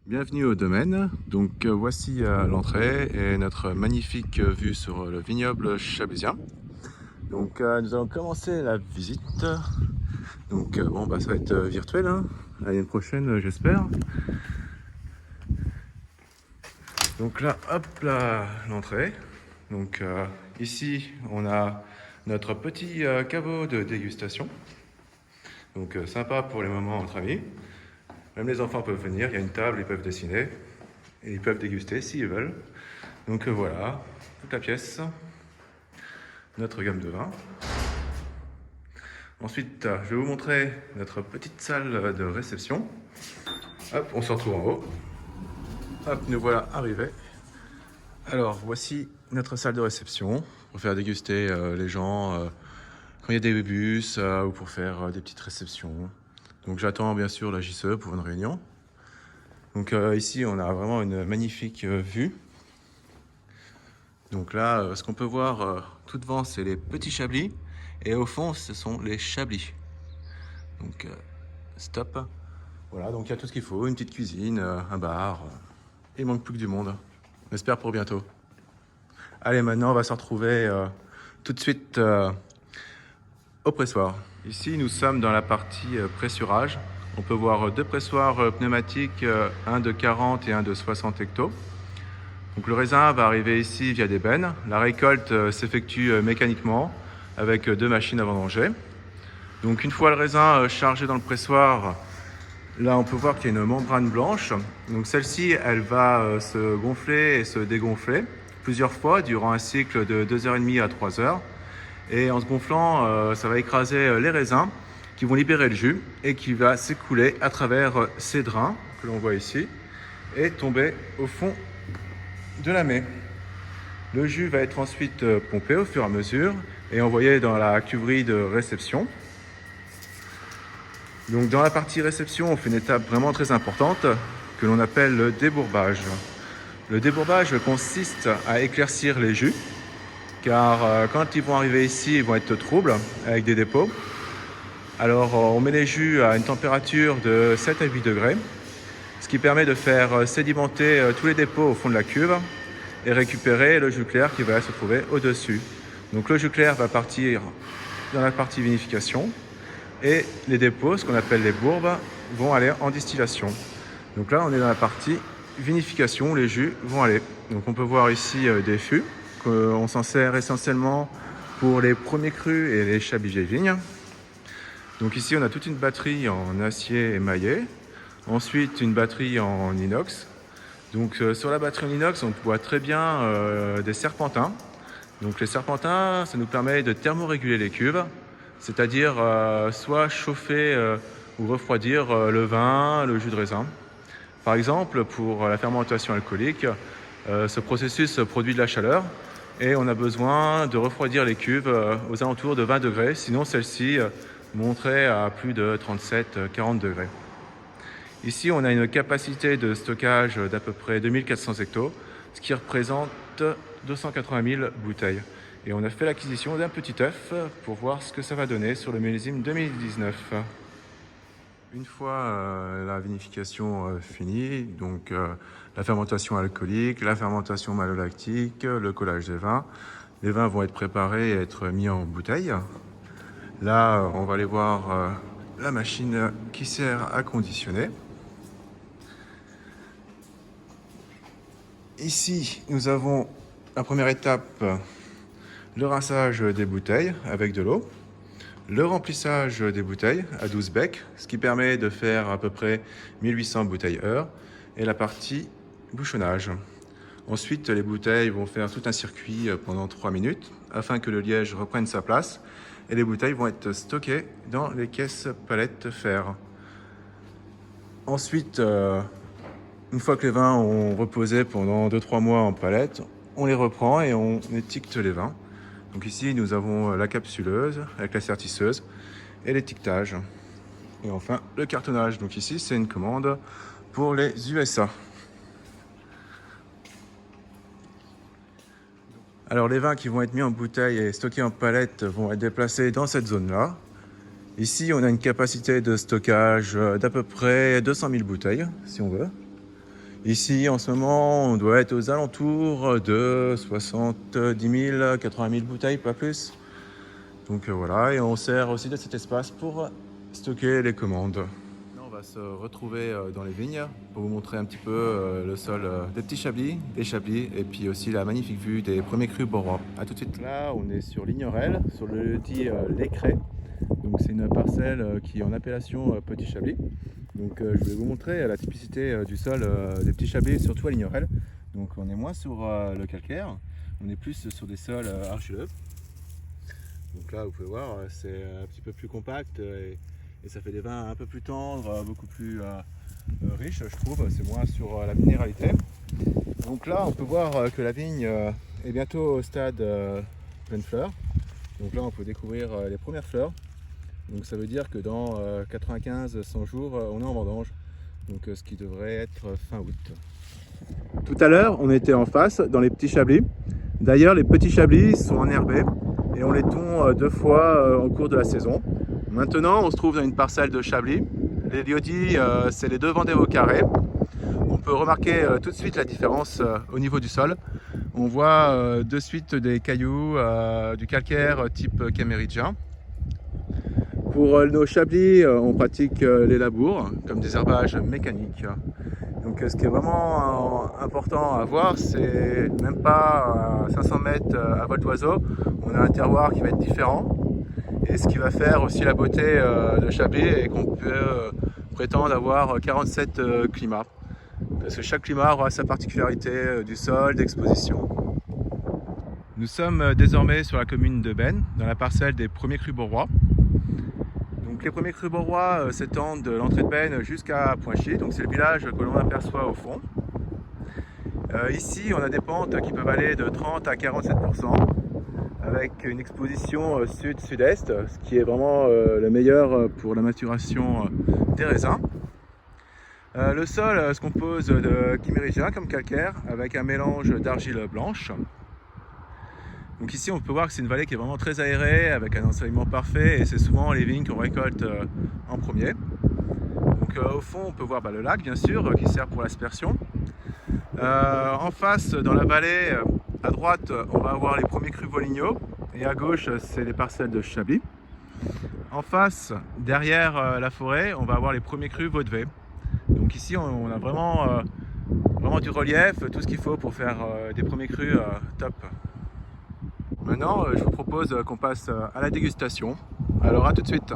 Bienvenue au domaine. Donc voici l'entrée et notre magnifique vue sur le vignoble chablisien. Donc nous allons commencer la visite. Donc bon bah ça va être virtuel, hein. À l'année prochaine j'espère. Donc là hop là l'entrée. Donc ici on a notre petit caveau de dégustation. Donc sympa pour les moments entre amis. Même les enfants peuvent venir, il y a une table, ils peuvent dessiner et ils peuvent déguster s'ils veulent. Donc voilà, toute la pièce, notre gamme de vins. Ensuite, je vais vous montrer notre petite salle de réception. Hop, on se retrouve en haut. Hop, nous voilà arrivés. Alors, voici notre salle de réception pour faire déguster les gens quand il y a des bus ou pour faire des petites réceptions. Donc j'attends bien sûr la JCE pour une réunion. Donc ici, on a vraiment une magnifique vue. Donc là, ce qu'on peut voir tout devant, c'est les petits chablis. Et au fond, ce sont les chablis. Donc, stop. Voilà, donc il y a tout ce qu'il faut. Une petite cuisine, un bar. Il manque plus que du monde. On espère pour bientôt. Allez, maintenant, on va se retrouver tout de suite au pressoir. Ici, nous sommes dans la partie pressurage. On peut voir deux pressoirs pneumatiques, un de 40 et un de 60 hectos. Donc le raisin va arriver ici via des bennes. La récolte s'effectue mécaniquement avec deux machines à vendanger. Donc une fois le raisin chargé dans le pressoir, là on peut voir qu'il y a une membrane blanche. Donc celle-ci, elle va se gonfler et se dégonfler plusieurs fois durant un cycle de 2h30 à 3h. Et en se gonflant, ça va écraser les raisins qui vont libérer le jus et qui va s'écouler à travers ces drains que l'on voit ici et tomber au fond de la mets. Le jus va être ensuite pompé au fur et à mesure et envoyé dans la cuverie de réception. Donc dans la partie réception, on fait une étape vraiment très importante que l'on appelle le débourbage. Le débourbage consiste à éclaircir les jus car quand ils vont arriver ici, ils vont être troubles avec des dépôts. Alors on met les jus à une température de 7 à 8 degrés, ce qui permet de faire sédimenter tous les dépôts au fond de la cuve et récupérer le jus clair qui va se trouver au-dessus. Donc le jus clair va partir dans la partie vinification et les dépôts, ce qu'on appelle les bourbes, vont aller en distillation. Donc là, on est dans la partie vinification où les jus vont aller. Donc on peut voir ici des fûts, qu'on s'en sert essentiellement pour les premiers crus et les chablis vieilles vignes. Donc ici, on a toute une batterie en acier émaillé, ensuite une batterie en inox. Donc sur la batterie en inox, on voit très bien des serpentins. Donc les serpentins, ça nous permet de thermoréguler les cuves, c'est-à-dire soit chauffer ou refroidir le vin, le jus de raisin. Par exemple, pour la fermentation alcoolique, ce processus produit de la chaleur et on a besoin de refroidir les cuves aux alentours de 20 degrés, sinon celles-ci monteraient à plus de 37-40 degrés. Ici, on a une capacité de stockage d'à peu près 2400 hectos, ce qui représente 280 000 bouteilles. Et on a fait l'acquisition d'un petit œuf pour voir ce que ça va donner sur le millésime 2019. Une fois la vinification finie, donc la fermentation alcoolique, la fermentation malolactique, le collage des vins, les vins vont être préparés et être mis en bouteille. Là, on va aller voir la machine qui sert à conditionner. Ici, nous avons la première étape, le rinçage des bouteilles avec de l'eau, le remplissage des bouteilles à 12 becs, ce qui permet de faire à peu près 1800 bouteilles heure, et la partie bouchonnage. Ensuite, les bouteilles vont faire tout un circuit pendant 3 minutes afin que le liège reprenne sa place et les bouteilles vont être stockées dans les caisses palettes fer. Ensuite, une fois que les vins ont reposé pendant 2-3 mois en palette, on les reprend et on étiquette les vins. Donc ici, nous avons la capsuleuse avec la sertisseuse et l'étiquetage. Et enfin, le cartonnage. Donc ici, c'est une commande pour les USA. Alors les vins qui vont être mis en bouteille et stockés en palette vont être déplacés dans cette zone-là. Ici, on a une capacité de stockage d'à peu près 200 000 bouteilles, si on veut. Ici, en ce moment, on doit être aux alentours de 70 000, 80 000 bouteilles, pas plus. Donc voilà, et on sert aussi de cet espace pour stocker les commandes. On va se retrouver dans les vignes pour vous montrer un petit peu le sol des petits chablis, des chablis, et puis aussi la magnifique vue des premiers crus borois. A tout de suite. Là, on est sur Lignerel, sur le dit L'Écret. Donc c'est une parcelle qui est en appellation Petit Chablis. Donc je vais vous montrer la typicité du sol des petits chablis, surtout à Lignerel. Donc on est moins sur le calcaire, on est plus sur des sols argileux. Donc là vous pouvez voir, c'est un petit peu plus compact et ça fait des vins un peu plus tendres, beaucoup plus riches je trouve, c'est moins sur la minéralité. Donc là on peut voir que la vigne est bientôt au stade pleine fleur. Donc là on peut découvrir les premières fleurs. Donc ça veut dire que dans 95-100 jours, on est en vendange, donc ce qui devrait être fin août. Tout à l'heure, on était en face, dans les petits chablis. D'ailleurs, les petits chablis sont enherbés et on les tond 2 fois au cours de la saison. Maintenant, on se trouve dans une parcelle de chablis. Les lieux-dits, c'est les 2 Vendées au carré. On peut remarquer tout de suite la différence au niveau du sol. On voit de suite des cailloux, du calcaire type caméridien. Pour nos chablis, on pratique les labours, comme des herbages mécaniques. Donc ce qui est vraiment important à voir, c'est même pas à 500 mètres à vol d'oiseau, on a un terroir qui va être différent. Et ce qui va faire aussi la beauté de Chablis et qu'on peut prétendre avoir 47 climats. Parce que chaque climat aura sa particularité du sol, d'exposition. Nous sommes désormais sur la commune de Bennes, dans la parcelle des premiers crus borois. Donc les premiers crus borois s'étendent de l'entrée de Bennes jusqu'à Poinchy, donc c'est le village que l'on aperçoit au fond. Ici on a des pentes qui peuvent aller de 30 à 47%, avec une exposition sud-sud-est, ce qui est vraiment le meilleur pour la maturation des raisins. Le sol se compose de chimérigien comme calcaire, avec un mélange d'argile blanche. Donc ici on peut voir que c'est une vallée qui est vraiment très aérée, avec un ensoleillement parfait, et c'est souvent les vignes qu'on récolte en premier. Donc au fond on peut voir le lac bien sûr, qui sert pour l'aspersion. En face dans la vallée, à droite on va avoir les premiers crus Volignot, et à gauche c'est les parcelles de Chablis. En face, derrière la forêt, on va avoir les premiers crus Vaudevey. Donc ici on a vraiment du relief, tout ce qu'il faut pour faire des premiers crus top. Maintenant, je vous propose qu'on passe à la dégustation. Alors à tout de suite.